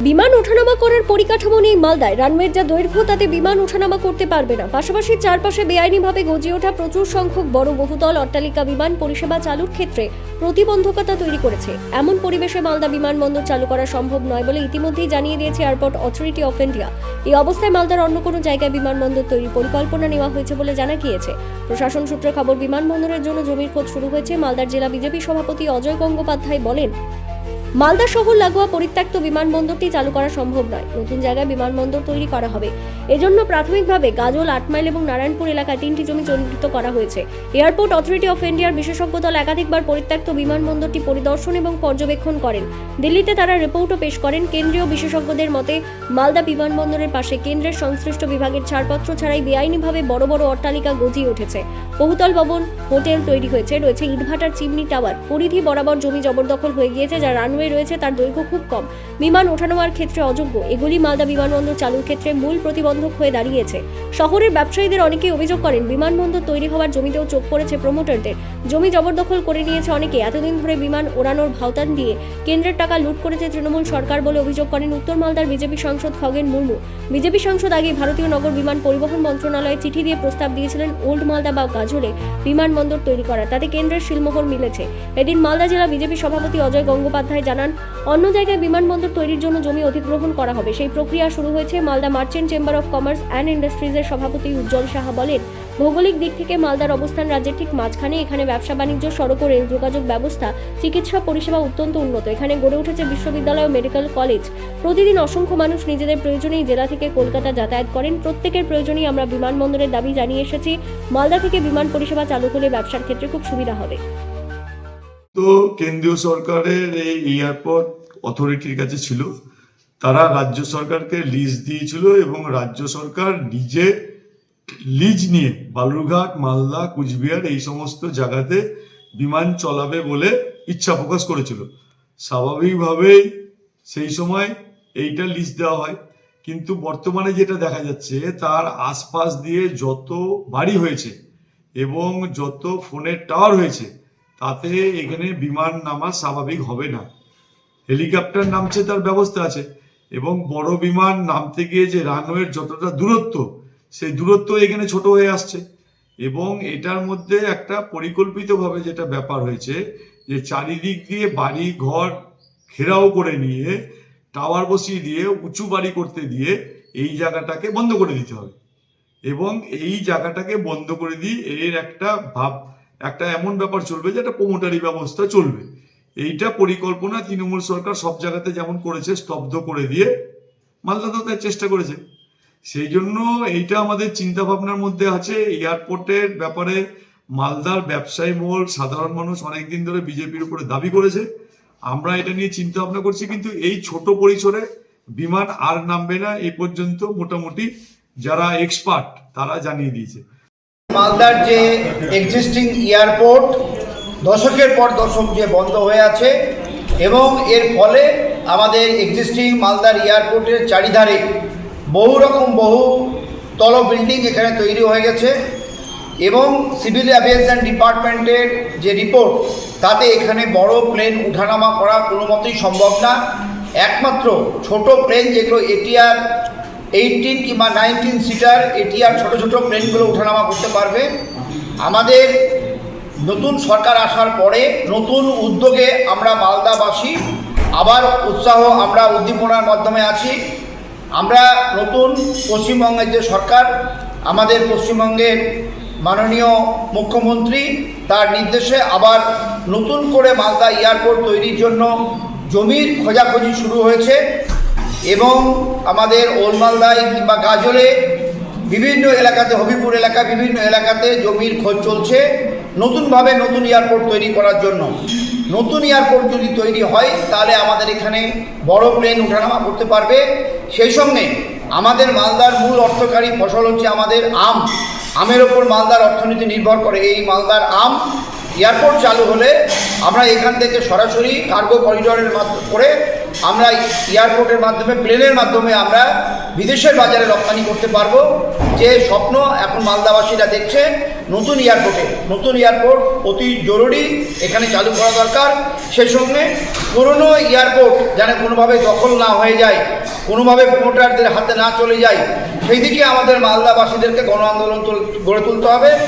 বিমান ওঠানামা করার পরিকাঠামো নেই মালদায়। রানওয়ের যা দৈর্ঘ্য তাতে বিমান ওঠানামা করতে পারবে না। পাশাপাশি চারপাশে বেআইনিভাবে গজিয়ে ওঠা প্রচুর সংখ্যক বড় বহুতল অট্টালিকা বিমান পরিষেবা চালুর ক্ষেত্রে প্রতিবন্ধকতা তৈরি করেছে। এমন পরিবেশে মালদা বিমানবন্দর চালু করা সম্ভব নয় বলে ইতিমধ্যেই জানিয়ে দিয়েছে এয়ারপোর্ট অথরিটি অফ ইন্ডিয়া। এই অবস্থায় মালদার অন্য কোনো জায়গায় বিমানবন্দর তৈরির পরিকল্পনা নেওয়া হয়েছে বলে জানা গিয়েছে। প্রশাসন সূত্রে খবর, বিমানবন্দরের জন্য জমির খোঁজ শুরু হয়েছে। মালদার জেলা বিজেপি সভাপতি অজয় গঙ্গোপাধ্যায় বলেন, মালদা শহর লাগোয়া পরিত্যক্ত বিমানবন্দরটি চালু করা সম্ভব নয়। নতুন জায়গায় বিমানবন্দর তৈরি করা হবে। এজন্য প্রাথমিকভাবে গাজল, 8 মাইল এবং নারায়ণপুর এলাকায় 3টি জমি চিহ্নিত করা হয়েছে। এয়ারপোর্ট অথরিটি অফ ইন্ডিয়ার বিশেষজ্ঞ দল একাধিকবার পরিত্যক্ত বিমানবন্দরটি পরিদর্শন এবং পর্যবেক্ষণ করেন। দিল্লিতে তারা রিপোর্টও পেশ করেন। কেন্দ্রীয় বিশেষজ্ঞদের মতে, মালদা বিমানবন্দরের পাশে কেন্দ্রের সংশ্লিষ্ট বিভাগের ছাড়পত্র ছাড়াই বেআইনিভাবে বড় বড় অট্টালিকা গজিয়ে উঠেছে। বহুতল ভবন, হোটেল তৈরি হয়েছে, রয়েছে ইটভাটার চিমনি টাওয়ার। পরিধি বরাবর জমি জবরদখল হয়ে গিয়েছে, যা রানওয়ে রয়েছে তার দৈর্ঘ্য খুব কম, বিমান ওঠানামার ক্ষেত্রে অযোগ্য। এগুলি মালদা বিমানবন্দর চালুর ক্ষেত্রে মূল প্রতিবন্ধক হয়ে দাঁড়িয়েছে। শহরের ব্যবসায়ীদের অনেকেই অভিযোগ করেন, বিমানবন্দর তৈরি হওয়ার জমিতেও চোখ পড়েছে প্রমোটারদের। জমি জবরদখল করে নিয়েছে অনেকে। এতদিন ধরে বিমান ওড়ানোর ভাওতান দিয়ে কেন্দ্রের টাকা লুট করেছে তৃণমূল সরকার বলে অভিযোগ করেন উত্তর মালদার বিজেপি সাংসদ খগেন মুর্মু। বিজেপি সাংসদ আগে ভারতীয় নগর বিমান পরিবহন মন্ত্রণালয়ে চিঠি দিয়ে প্রস্তাব দিয়েছিলেন ওল্ড মালদা বা গাজলে বিমানবন্দর তৈরি করা। তাতে কেন্দ্রের শিলমোহর মিলেছে। এদিন মালদা জেলা বিজেপি সভাপতি অজয় গঙ্গোপাধ্যায় জানান, অন্য জায়গায় বিমানবন্দর তৈরির জন্য জমি অধিগ্রহণ করা হবে। সেই প্রক্রিয়া শুরু হয়েছে। Malda merchant chamber of commerce and ইন্ডাস্ট্রিজের সভাপতি উজ্জ্বল সাহা বলেন, ভৌগোলিক দিক থেকে মালদার অবস্থান রাজ্যের ঠিক মাঝখানে। এখানে ব্যবসা বাণিজ্য, সড়ক ও রেল যোগাযোগ ব্যবস্থা, চিকিৎসা পরিষেবা অত্যন্ত উন্নত। এখানে গড়ে উঠেছে বিশ্ববিদ্যালয় ও মেডিকেল কলেজ। প্রতিদিন অসংখ্য মানুষ নিজেদের প্রয়োজনেই জেলা থেকে কলকাতা যাতায়াত করেন। প্রত্যেকের প্রয়োজনেই আমরা বিমানবন্দরের দাবি জানিয়ে এসেছি। মালদা থেকে বিমান পরিষেবা চালু হলে ব্যবসার ক্ষেত্রে খুব সুবিধা হবে। তো কেন্দ্রীয় সরকারের এই এয়ারপোর্ট অথরিটির কাছে ছিল, তারা রাজ্য সরকারকে লিজ দিয়েছিল এবং রাজ্য সরকার নিজে লিজ নিয়ে বালুরঘাট, মালদা, কুচবিহার এই সমস্ত জায়গাতে বিমান চলাবে বলে ইচ্ছা প্রকাশ করেছিল। স্বাভাবিকভাবেই সেই সময় এইটা লিজ দেওয়া হয়, কিন্তু বর্তমানে যেটা দেখা যাচ্ছে তার আশপাশ দিয়ে যত বাড়ি হয়েছে এবং যত ফোনের টাওয়ার হয়েছে তাতে এখানে বিমান নামা স্বাভাবিক হবে না। হেলিকপ্টার নামছে, তার ব্যবস্থা আছে, এবং বড় বিমান নামতে গিয়ে যে রানওয়ের যতটা দূরত্ব, সেই দূরত্ব এখানে ছোট হয়ে আসছে। এবং এটার মধ্যে একটা পরিকল্পিতভাবে যেটা ব্যাপার হয়েছে যে চারিদিক দিয়ে বাড়ি ঘর ঘেরাও করে নিয়ে টাওয়ার বসিয়ে দিয়ে উঁচু বাড়ি করতে দিয়ে এই জায়গাটাকে বন্ধ করে দিতে হবে। এবং এই জায়গাটাকে বন্ধ করে দিয়ে এর একটা এমন ব্যাপার চলবে যে একটা প্রমোটারি ব্যবস্থা চলবে। এইটা পরিকল্পনা তৃণমূল সরকার সব জায়গাতে যেমন করেছে, স্তব্ধ করে দিয়ে মালদাতেও তার চেষ্টা করেছে। সেই জন্য এইটা আমাদের চিন্তা ভাবনার মধ্যে আছে। এয়ারপোর্টের ব্যাপারে মালদার ব্যবসায়ী মহল, সাধারণ মানুষ অনেকদিন ধরে বিজেপির উপরে দাবি করেছে। আমরা এটা নিয়ে চিন্তা ভাবনা করছি, কিন্তু এই ছোট পরিসরে বিমান আর নামবে না, এই পর্যন্ত মোটামুটি যারা এক্সপার্ট তারা জানিয়ে দিয়েছে। মালদার যে এক্সিস্টিং এয়ারপোর্ট দশকের পর দশক যে বন্ধ হয়ে আছে, এবং এর ফলে আমাদের এক্সিস্টিং মালদার এয়ারপোর্টের চারিধারে বহু তল বিল্ডিং এখানে তৈরি হয়ে গেছে। এবং সিভিল অ্যাভিয়েশন ডিপার্টমেন্টের যে রিপোর্ট, তাতে এখানে বড় প্লেন উঠানামা করা কোনো মতেই সম্ভব না। একমাত্র ছোট প্লেন যেগুলো এটিআর 18 কিংবা 19 সিটার, এটিআর ছোট প্লেনগুলো উঠানামা করতে পারবে। আমাদের নতুন সরকার আসার পরে নতুন উদ্যোগে আমরা মালদাবাসী আবার আমরা উদ্দীপনার মাধ্যমে আছি। আমরা নতুন পশ্চিমবঙ্গের যে সরকার, আমাদের পশ্চিমবঙ্গের মাননীয় মুখ্যমন্ত্রী, তার নির্দেশে আবার নতুন করে মালদা এয়ারপোর্ট তৈরির জন্য জমির খোঁজাখুঁজি শুরু হয়েছে। এবং আমাদের ওল্ড মালদায় কিংবা গাজলে বিভিন্ন এলাকাতে, হবিপুর এলাকা, বিভিন্ন এলাকাতে জমির খোঁজ চলছে নতুনভাবে নতুন এয়ারপোর্ট তৈরি করার জন্য। নতুন এয়ারপোর্ট যদি তৈরি হয় তাহলে আমাদের এখানে বড় প্লেন ওঠানামা করতে পারবে। সেই সঙ্গে আমাদের মালদার মূল অর্থকারী ফসল হচ্ছে আমাদের আম। আমের ওপর মালদার অর্থনীতি নির্ভর করে। এই মালদার আম এয়ারপোর্ট চালু হলে আমরা এখান থেকে সরাসরি কার্গো করিডোরের মাধ্যমে করে আমরা এয়ারপোর্টের মাধ্যমে, প্লেনের মাধ্যমে আমরা বিদেশের বাজারে রপ্তানি করতে পারবো, যে স্বপ্ন এখন মালদাবাসীরা দেখছে। নতুন এয়ারপোর্ট অতি জরুরি এখানে চালু করা দরকার। সেই সঙ্গে পুরনো এয়ারপোর্ট যেন কোনোভাবে দখল না হয়ে যায়, কোনোভাবে প্রমোটারদের হাতে না চলে যায়, সেই দিকে আমাদের মালদাবাসীদেরকে গণ আন্দোলন গড়ে তুলতে হবে।